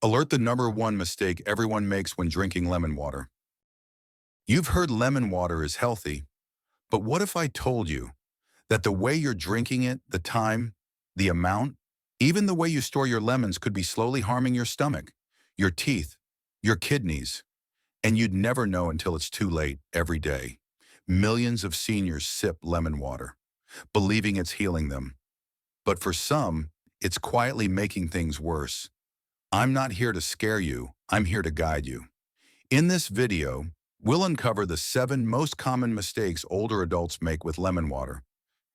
Alert: the number one mistake everyone makes when drinking lemon water. You've heard lemon water is healthy, but what if I told you that the way you're drinking it, the time, the amount, even the way you store your lemons could be slowly harming your stomach, your teeth, your kidneys, and you'd never know until it's too late every day. Millions of seniors sip lemon water, believing it's healing them. But for some, it's quietly making things worse. I'm not here to scare you, I'm here to guide you. In this video, we'll uncover the 7 most common mistakes older adults make with lemon water.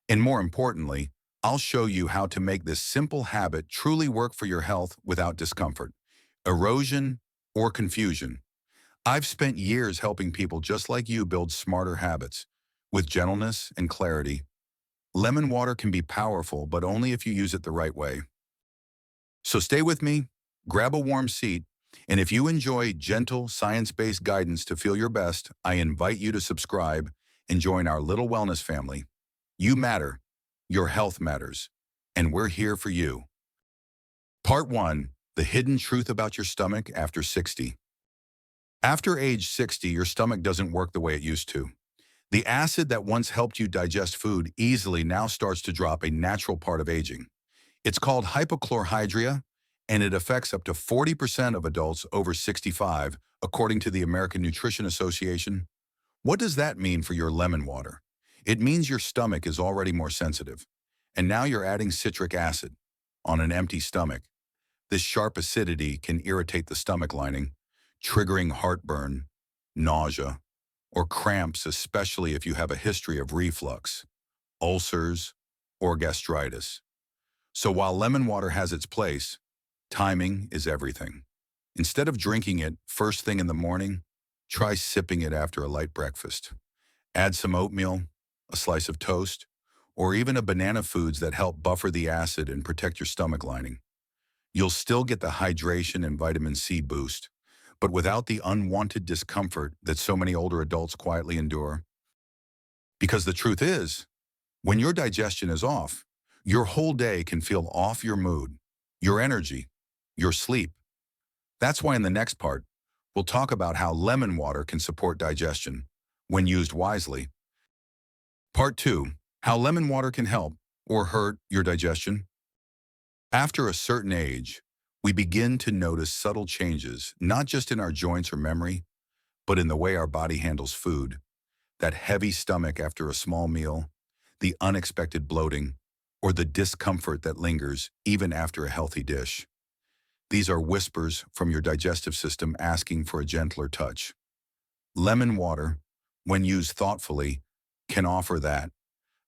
And more importantly, I'll show you how to make this simple habit truly work for your health without discomfort, erosion, or confusion. I've spent years helping people just like you build smarter habits with gentleness and clarity. Lemon water can be powerful, but only if you use it the right way. So stay with me, grab a warm seat, and if you enjoy gentle, science-based guidance to feel your best, I invite you to subscribe and join our little wellness family. You matter, your health matters, and we're here for you. Part 1. The hidden truth about your stomach after 60. After age 60, your stomach doesn't work the way it used to. The acid that once helped you digest food easily now starts to drop, a natural part of aging. It's called hypochlorhydria, and it affects up to 40% of adults over 65, according to the American Nutrition Association. What does that mean for your lemon water? It means your stomach is already more sensitive, and now you're adding citric acid on an empty stomach. This sharp acidity can irritate the stomach lining, triggering heartburn, nausea, or cramps, especially if you have a history of reflux, ulcers, or gastritis. So while lemon water has its place, timing is everything. Instead of drinking it first thing in the morning, try sipping it after a light breakfast. Add some oatmeal, a slice of toast, or even a banana, foods that help buffer the acid and protect your stomach lining. You'll still get the hydration and vitamin C boost, but without the unwanted discomfort that so many older adults quietly endure. Because the truth is, when your digestion is off, your whole day can feel off: your mood, your energy, your sleep. That's why in the next part, we'll talk about how lemon water can support digestion when used wisely. Part 2. How lemon water can help or hurt your digestion. After a certain age, we begin to notice subtle changes, not just in our joints or memory, but in the way our body handles food. That heavy stomach after a small meal, the unexpected bloating, or the discomfort that lingers even after a healthy dish. These are whispers from your digestive system asking for a gentler touch. Lemon water, when used thoughtfully, can offer that,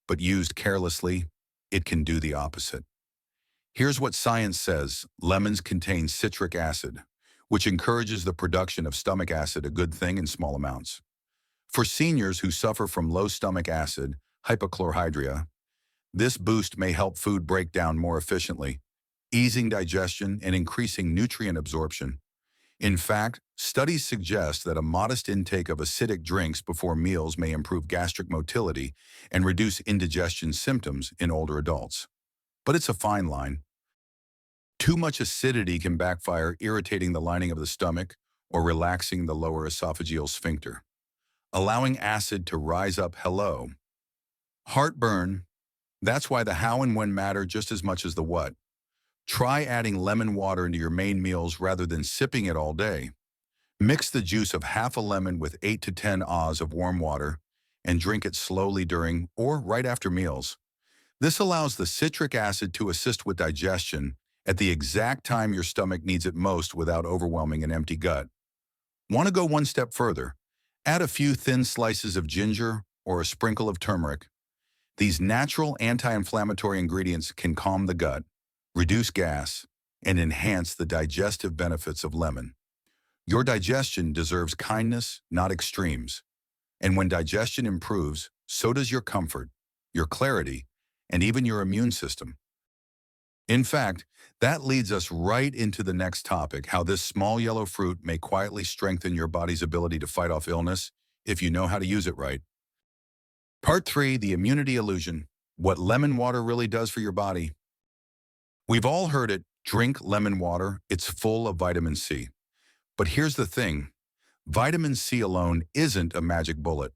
but used carelessly, it can do the opposite. Here's what science says. Lemons contain citric acid, which encourages the production of stomach acid, a good thing in small amounts. For seniors who suffer from low stomach acid, hypochlorhydria, this boost may help food break down more efficiently, easing digestion and increasing nutrient absorption. In fact, studies suggest that a modest intake of acidic drinks before meals may improve gastric motility and reduce indigestion symptoms in older adults. But it's a fine line. Too much acidity can backfire, irritating the lining of the stomach or relaxing the lower esophageal sphincter, allowing acid to rise up. Hello. Heartburn. That's why the how and when matter just as much as the what. Try adding lemon water into your main meals rather than sipping it all day. Mix the juice of half a lemon with 8 to 10 oz of warm water and drink it slowly during or right after meals. This allows the citric acid to assist with digestion at the exact time your stomach needs it most without overwhelming an empty gut. Want to go one step further? Add a few thin slices of ginger or a sprinkle of turmeric. These natural anti-inflammatory ingredients can calm the gut, reduce gas, and enhance the digestive benefits of lemon. Your digestion deserves kindness, not extremes. And when digestion improves, so does your comfort, your clarity, and even your immune system. In fact, that leads us right into the next topic: how this small yellow fruit may quietly strengthen your body's ability to fight off illness if you know how to use it right. Part 3. The immunity illusion. What lemon water really does for your body. We've all heard it: Drink lemon water, it's full of vitamin C. But here's the thing, vitamin C alone isn't a magic bullet.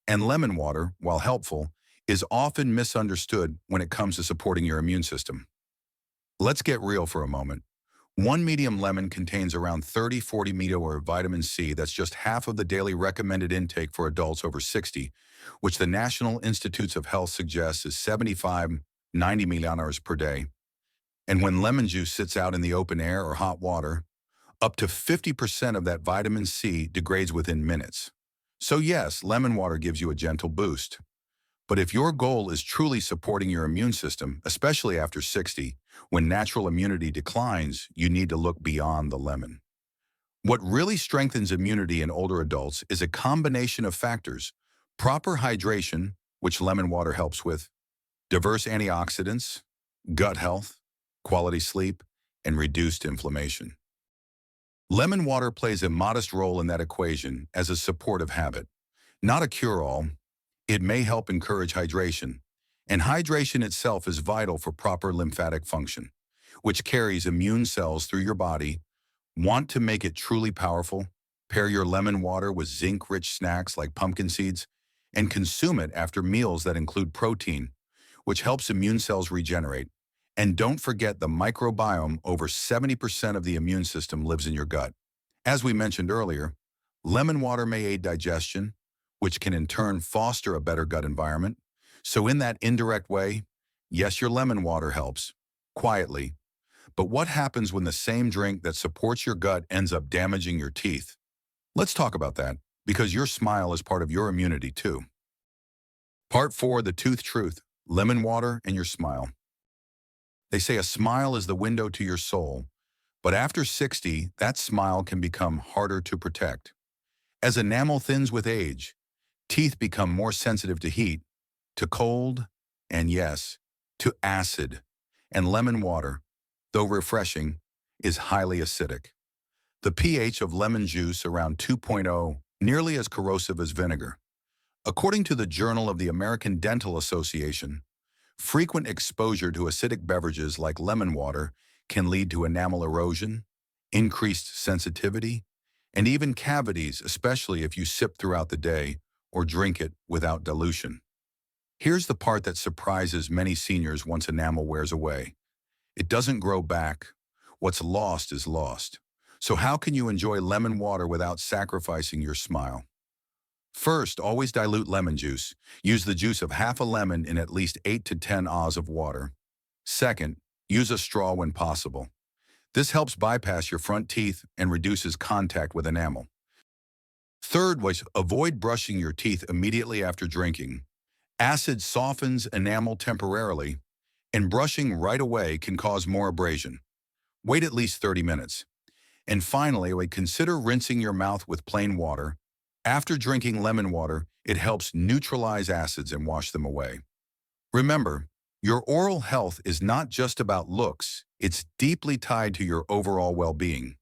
And lemon water, while helpful, is often misunderstood when it comes to supporting your immune system. Let's get real for a moment. One medium lemon contains around 30-40 millimolar of vitamin C. That's just half of the daily recommended intake for adults over 60, which the National Institutes of Health suggests is 75-90 millimolar per day. And when lemon juice sits out in the open air or hot water, up to 50% of that vitamin C degrades within minutes. So yes, lemon water gives you a gentle boost. But if your goal is truly supporting your immune system, especially after 60, when natural immunity declines, you need to look beyond the lemon. What really strengthens immunity in older adults is a combination of factors: proper hydration, which lemon water helps with, diverse antioxidants, gut health, quality sleep, and reduced inflammation. Lemon water plays a modest role in that equation as a supportive habit. Not a cure-all, it may help encourage hydration, and hydration itself is vital for proper lymphatic function, which carries immune cells through your body. Want to make it truly powerful? Pair your lemon water with zinc-rich snacks like pumpkin seeds, and consume it after meals that include protein, which helps immune cells regenerate. And don't forget the microbiome. Over 70% of the immune system lives in your gut. As we mentioned earlier, lemon water may aid digestion, which can in turn foster a better gut environment. So in that indirect way, yes, your lemon water helps, quietly. But what happens when the same drink that supports your gut ends up damaging your teeth? Let's talk about that, because your smile is part of your immunity too. Part 4, the tooth truth, lemon water and your smile. They say a smile is the window to your soul, but after 60, that smile can become harder to protect. As enamel thins with age, teeth become more sensitive to heat, to cold, and yes, to acid. And lemon water, though refreshing, is highly acidic. The pH of lemon juice around 2.0, nearly as corrosive as vinegar. According to the Journal of the American Dental Association, frequent exposure to acidic beverages like lemon water can lead to enamel erosion, increased sensitivity, and even cavities, especially if you sip throughout the day or drink it without dilution. Here's the part that surprises many seniors once enamel wears away. It doesn't grow back. What's lost is lost. So how can you enjoy lemon water without sacrificing your smile? First, always dilute lemon juice. Use the juice of half a lemon in at least 8 to 10 oz of water. Second, use a straw when possible. This helps bypass your front teeth and reduces contact with enamel. Third was avoid brushing your teeth immediately after drinking. Acid softens enamel temporarily, and brushing right away can cause more abrasion. Wait at least 30 minutes. And finally, consider rinsing your mouth with plain water. After drinking lemon water, it helps neutralize acids and wash them away. Remember, your oral health is not just about looks, it's deeply tied to your overall well-being.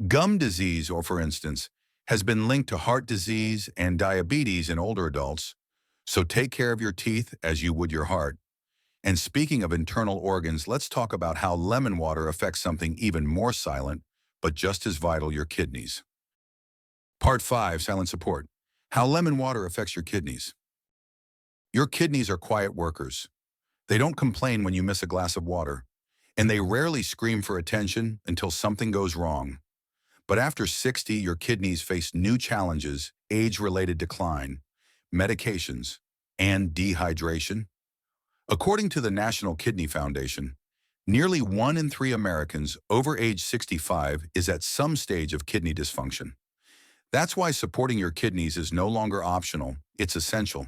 Gum disease, or for instance, has been linked to heart disease and diabetes in older adults, so take care of your teeth as you would your heart. And speaking of internal organs, let's talk about how lemon water affects something even more silent, but just as vital, your kidneys. Part 5, silent support. How lemon water affects your kidneys. Your kidneys are quiet workers. They don't complain when you miss a glass of water, and they rarely scream for attention until something goes wrong. But after 60, your kidneys face new challenges: age-related decline, medications, and dehydration. According to the National Kidney Foundation, nearly 1 in 3 Americans over age 65 is at some stage of kidney dysfunction. That's why supporting your kidneys is no longer optional, it's essential.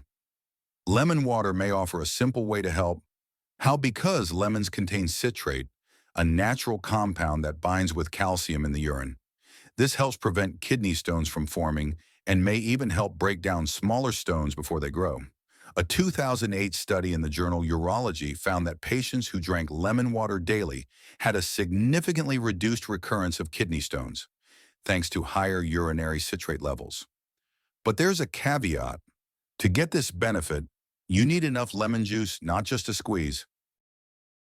Lemon water may offer a simple way to help. How? Because lemons contain citrate, a natural compound that binds with calcium in the urine. This helps prevent kidney stones from forming and may even help break down smaller stones before they grow. A 2008 study in the journal Urology found that patients who drank lemon water daily had a significantly reduced recurrence of kidney stones, thanks to higher urinary citrate levels. But there's a caveat. To get this benefit, you need enough lemon juice, not just a squeeze.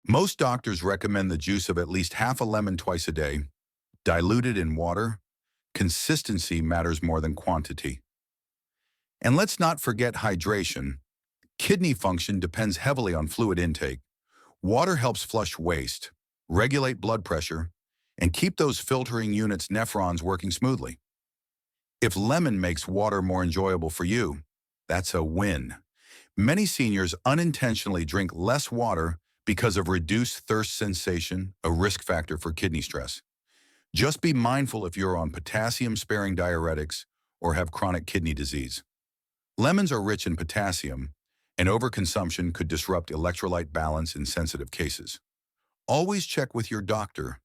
Most doctors recommend the juice of at least half a lemon twice a day, diluted in water. Consistency matters more than quantity. And let's not forget hydration. Kidney function depends heavily on fluid intake. Water helps flush waste, regulate blood pressure, and keep those filtering units' nephrons working smoothly. If lemon makes water more enjoyable for you, that's a win. Many seniors unintentionally drink less water because of reduced thirst sensation, a risk factor for kidney stress. Just be mindful if you're on potassium-sparing diuretics or have chronic kidney disease. Lemons are rich in potassium, and overconsumption could disrupt electrolyte balance in sensitive cases. Always check with your doctor.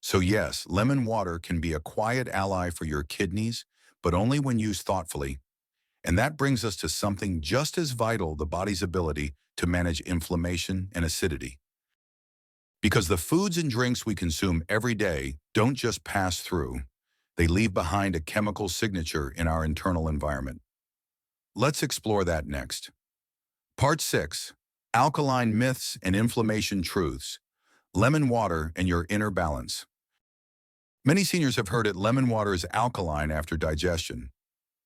So yes, lemon water can be a quiet ally for your kidneys, but only when used thoughtfully. And that brings us to something just as vital, the body's ability to manage inflammation and acidity. Because the foods and drinks we consume every day don't just pass through, they leave behind a chemical signature in our internal environment. Let's explore that next. Part 6. Alkaline Myths and Inflammation Truths. Lemon water and your inner balance. Many seniors have heard it, lemon water is alkaline after digestion.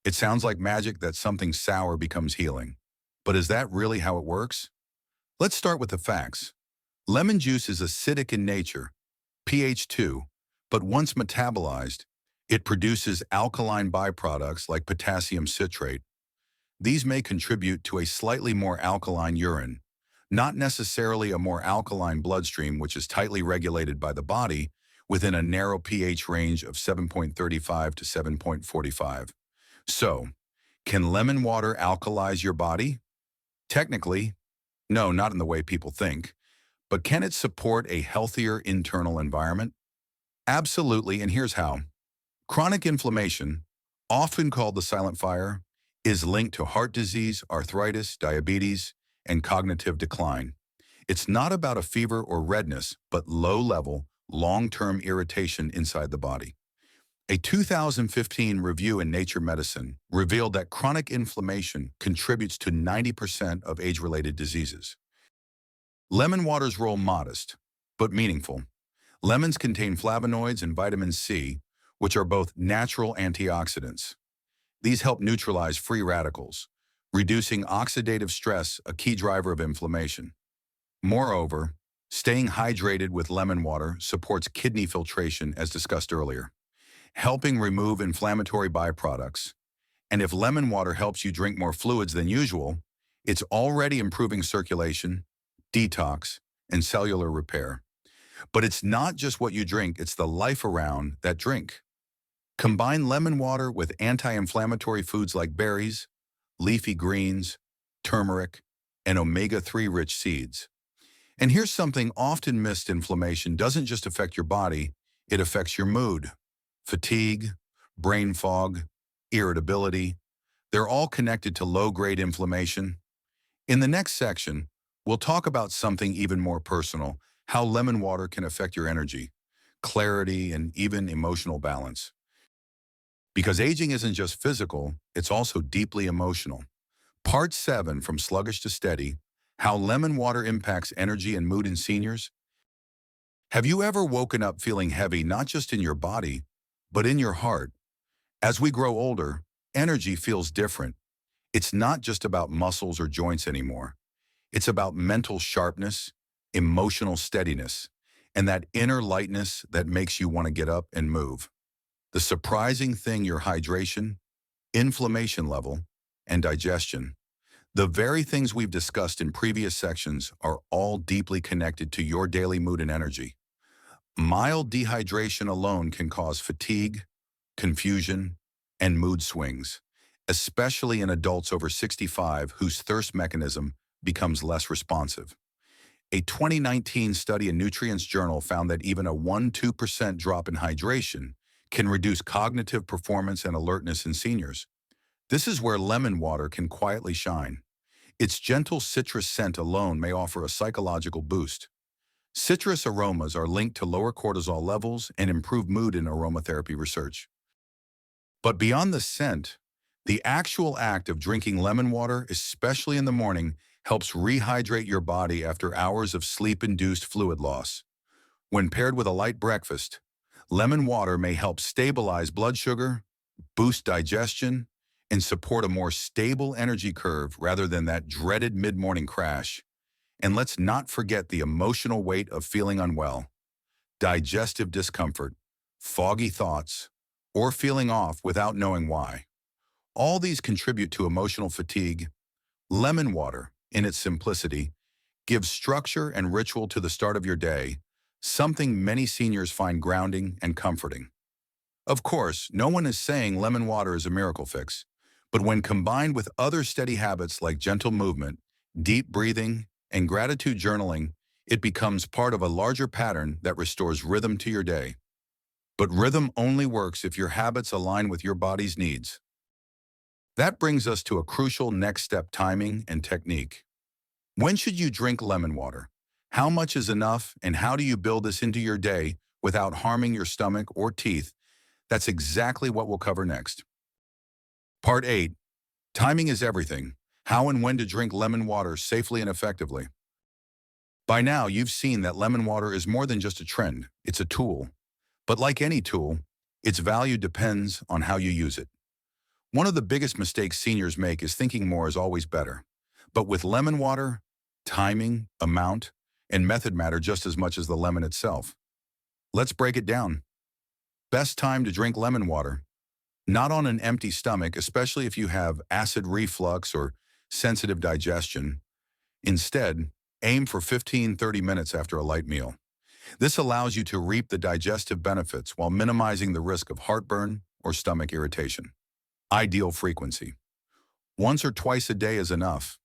It sounds like magic that something sour becomes healing. But is that really how it works? Let's start with the facts. Lemon juice is acidic in nature, pH 2, but once metabolized, it produces alkaline byproducts like potassium citrate. These may contribute to a slightly more alkaline urine, not necessarily a more alkaline bloodstream, which is tightly regulated by the body within a narrow pH range of 7.35 to 7.45. So, can lemon water alkalize your body? Technically, no, not in the way people think. But can it support a healthier internal environment? Absolutely, and here's how. Chronic inflammation, often called the silent fire, is linked to heart disease, arthritis, diabetes, and cognitive decline. It's not about a fever or redness, but low-level, long-term irritation inside the body. A 2015 review in Nature Medicine revealed that chronic inflammation contributes to 90% of age-related diseases. Lemon water's role modest, but meaningful. Lemons contain flavonoids and vitamin C, which are both natural antioxidants. These help neutralize free radicals, reducing oxidative stress, a key driver of inflammation. Moreover, staying hydrated with lemon water supports kidney filtration, as discussed earlier, helping remove inflammatory byproducts. And if lemon water helps you drink more fluids than usual, it's already improving circulation, detox, and cellular repair. But it's not just what you drink, it's the life around that drink. Combine lemon water with anti-inflammatory foods like berries, leafy greens, turmeric, and omega-3 rich seeds. And here's something often missed: inflammation doesn't just affect your body, it affects your mood. Fatigue, brain fog, irritability, they're all connected to low-grade inflammation. In the next section, we'll talk about something even more personal: how lemon water can affect your energy, clarity, and even emotional balance. Because aging isn't just physical, it's also deeply emotional. Part 7, From Sluggish to Steady, how lemon water impacts energy and mood in seniors. Have you ever woken up feeling heavy, not just in your body, but in your heart? As we grow older, energy feels different. It's not just about muscles or joints anymore. It's about mental sharpness, emotional steadiness, and that inner lightness that makes you want to get up and move. The surprising thing: your hydration, inflammation level, and digestion, the very things we've discussed in previous sections, are all deeply connected to your daily mood and energy. Mild dehydration alone can cause fatigue, confusion, and mood swings, especially in adults over 65 whose thirst mechanism becomes less responsive. A 2019 study in Nutrients Journal found that even a 1–2% drop in hydration can reduce cognitive performance and alertness in seniors. This is where lemon water can quietly shine. Its gentle citrus scent alone may offer a psychological boost. Citrus aromas are linked to lower cortisol levels and improved mood in aromatherapy research. But beyond the scent, the actual act of drinking lemon water, especially in the morning, helps rehydrate your body after hours of sleep-induced fluid loss. When paired with a light breakfast, lemon water may help stabilize blood sugar, boost digestion, and support a more stable energy curve rather than that dreaded mid-morning crash. And let's not forget the emotional weight of feeling unwell, digestive discomfort, foggy thoughts, or feeling off without knowing why. All these contribute to emotional fatigue. Lemon water, in its simplicity, gives structure and ritual to the start of your day, something many seniors find grounding and comforting. Of course, no one is saying lemon water is a miracle fix, but when combined with other steady habits like gentle movement, deep breathing, and gratitude journaling, it becomes part of a larger pattern that restores rhythm to your day. But rhythm only works if your habits align with your body's needs. That brings us to a crucial next step: timing and technique. When should you drink lemon water? How much is enough, and how do you build this into your day without harming your stomach or teeth? That's exactly what we'll cover next. Part 8. Timing is everything. How and when to drink lemon water safely and effectively. By now, you've seen that lemon water is more than just a trend. It's a tool. But like any tool, its value depends on how you use it. One of the biggest mistakes seniors make is thinking more is always better. But with lemon water, timing, amount, and method matter just as much as the lemon itself. Let's break it down. Best time to drink lemon water. Not on an empty stomach, especially if you have acid reflux or sensitive digestion. Instead, aim for 15-30 minutes after a light meal. This allows you to reap the digestive benefits while minimizing the risk of heartburn or stomach irritation. Ideal frequency. Once or twice a day is enough.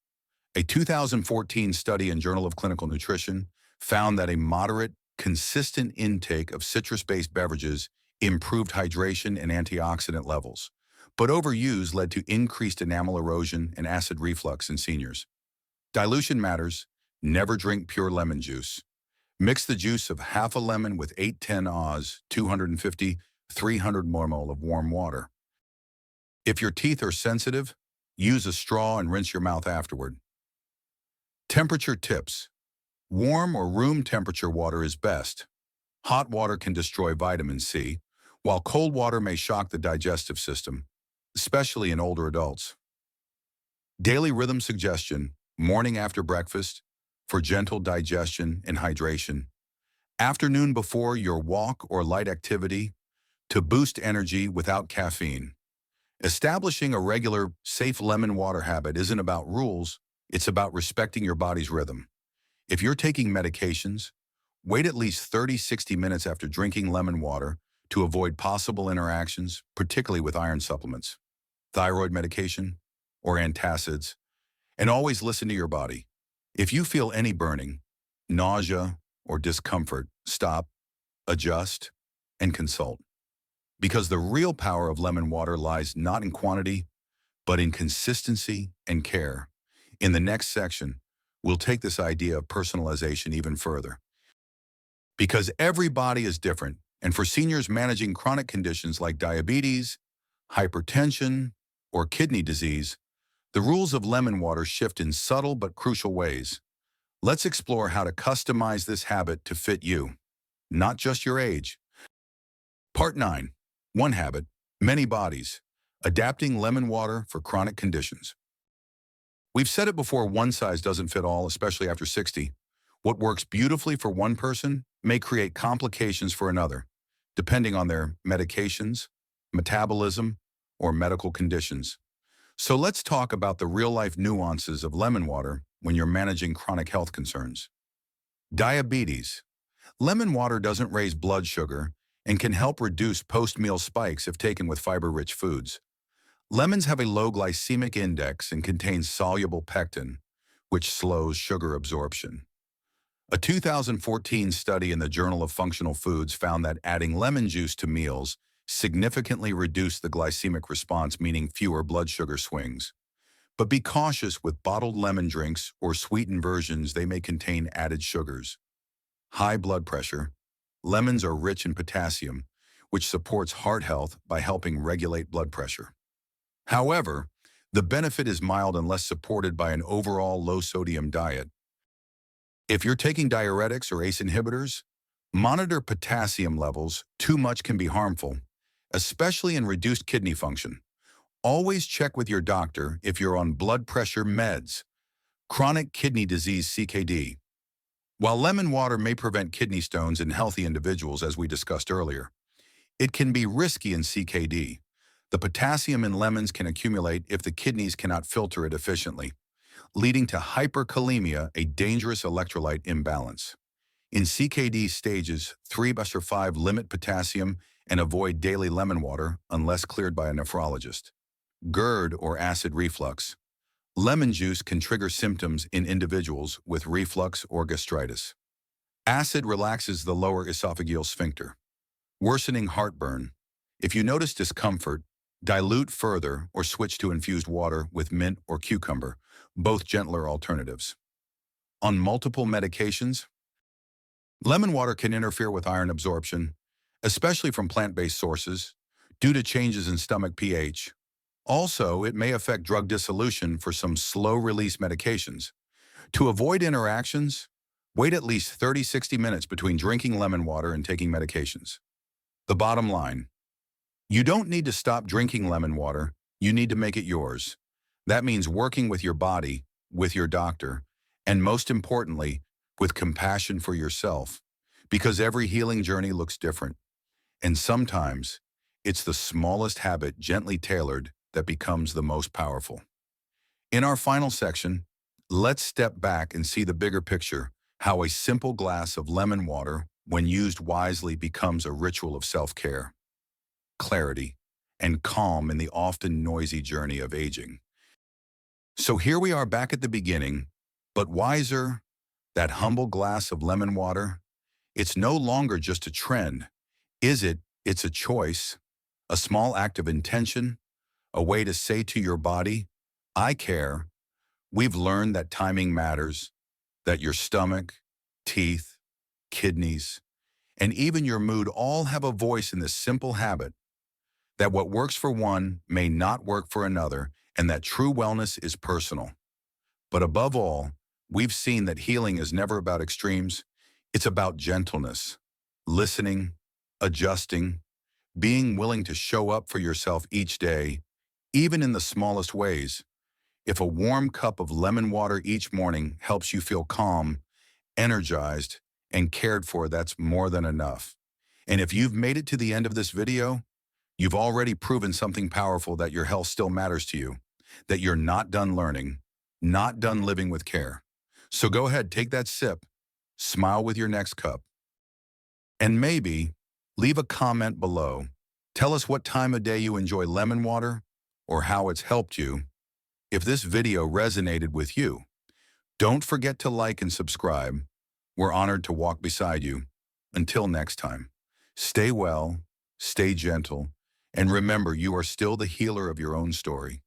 A 2014 study in Journal of Clinical Nutrition found that a moderate, consistent intake of citrus-based beverages improved hydration and antioxidant levels, but overuse led to increased enamel erosion and acid reflux in seniors. Dilution matters. Never drink pure lemon juice. Mix the juice of half a lemon with 8-10 Oz, 250-300 ml of warm water. If your teeth are sensitive, use a straw and rinse your mouth afterward. Temperature tips. Warm or room temperature water is best. Hot water can destroy vitamin C, while cold water may shock the digestive system, especially in older adults. Daily rhythm suggestion: morning after breakfast for gentle digestion and hydration. Afternoon before your walk or light activity to boost energy without caffeine. Establishing a regular, safe lemon water habit isn't about rules, it's about respecting your body's rhythm. If you're taking medications, wait at least 30-60 minutes after drinking lemon water to avoid possible interactions, particularly with iron supplements, thyroid medication, or antacids. And always listen to your body. If you feel any burning, nausea, or discomfort, stop, adjust, and consult. Because the real power of lemon water lies not in quantity, but in consistency and care. In the next section, we'll take this idea of personalization even further. Because every body is different, and for seniors managing chronic conditions like diabetes, hypertension, or kidney disease, the rules of lemon water shift in subtle but crucial ways. Let's explore how to customize this habit to fit you, not just your age. Part 9. One habit, many bodies. Adapting lemon water for chronic conditions. We've said it before, one size doesn't fit all, especially after 60. What works beautifully for one person may create complications for another, depending on their medications, metabolism, or medical conditions. So let's talk about the real-life nuances of lemon water when you're managing chronic health concerns. Diabetes. Lemon water doesn't raise blood sugar and can help reduce post-meal spikes if taken with fiber-rich foods. Lemons have a low glycemic index and contain soluble pectin, which slows sugar absorption. A 2014 study in the Journal of Functional Foods found that adding lemon juice to meals significantly reduced the glycemic response, meaning fewer blood sugar swings. But be cautious with bottled lemon drinks or sweetened versions; they may contain added sugars. High blood pressure. Lemons are rich in potassium, which supports heart health by helping regulate blood pressure. However, The benefit is mild unless supported by an overall low-sodium diet. If you're taking diuretics or ACE inhibitors, monitor potassium levels. Too much can be harmful, especially in reduced kidney function. Always check with your doctor if you're on blood pressure meds. Chronic kidney disease (CKD). While lemon water may prevent kidney stones in healthy individuals, as we discussed earlier, it can be risky in CKD. The potassium in lemons can accumulate if the kidneys cannot filter it efficiently, leading to hyperkalemia, a dangerous electrolyte imbalance. In CKD stages 3 or 5, limit potassium and avoid daily lemon water unless cleared by a nephrologist. GERD or acid reflux. Lemon juice can trigger symptoms in individuals with reflux or gastritis. Acid relaxes the lower esophageal sphincter, worsening heartburn. If you notice discomfort, dilute further or switch to infused water with mint or cucumber, both gentler alternatives. On multiple medications, lemon water can interfere with iron absorption, especially from plant-based sources, due to changes in stomach pH. Also, it may affect drug dissolution for some slow-release medications. To avoid interactions, wait at least 30-60 minutes between drinking lemon water and taking medications. The bottom line: you don't need to stop drinking lemon water, you need to make it yours. That means working with your body, with your doctor, and most importantly, with compassion for yourself, because every healing journey looks different. And sometimes, it's the smallest habit gently tailored that becomes the most powerful. In our final section, let's step back and see the bigger picture, how a simple glass of lemon water, when used wisely, becomes a ritual of self-care, clarity, and calm in the often noisy journey of aging. So here we are back at the beginning, but wiser. That humble glass of lemon water, it's no longer just a trend, is it? It's a choice, a small act of intention, a way to say to your body, I care. We've learned that timing matters, that your stomach, teeth, kidneys, and even your mood all have a voice in this simple habit, that what works for one may not work for another, and that true wellness is personal. But above all, we've seen that healing is never about extremes. It's about gentleness, listening, adjusting, being willing to show up for yourself each day, even in the smallest ways. If a warm cup of lemon water each morning helps you feel calm, energized, and cared for, that's more than enough. And if you've made it to the end of this video, you've already proven something powerful: that your health still matters to you, that you're not done learning, not done living with care. So go ahead, take that sip, smile with your next cup, and maybe leave a comment below. Tell us what time of day you enjoy lemon water or how it's helped you. If this video resonated with you, don't forget to like and subscribe. We're honored to walk beside you. Until next time, stay well, stay gentle, and remember, you are still the healer of your own story.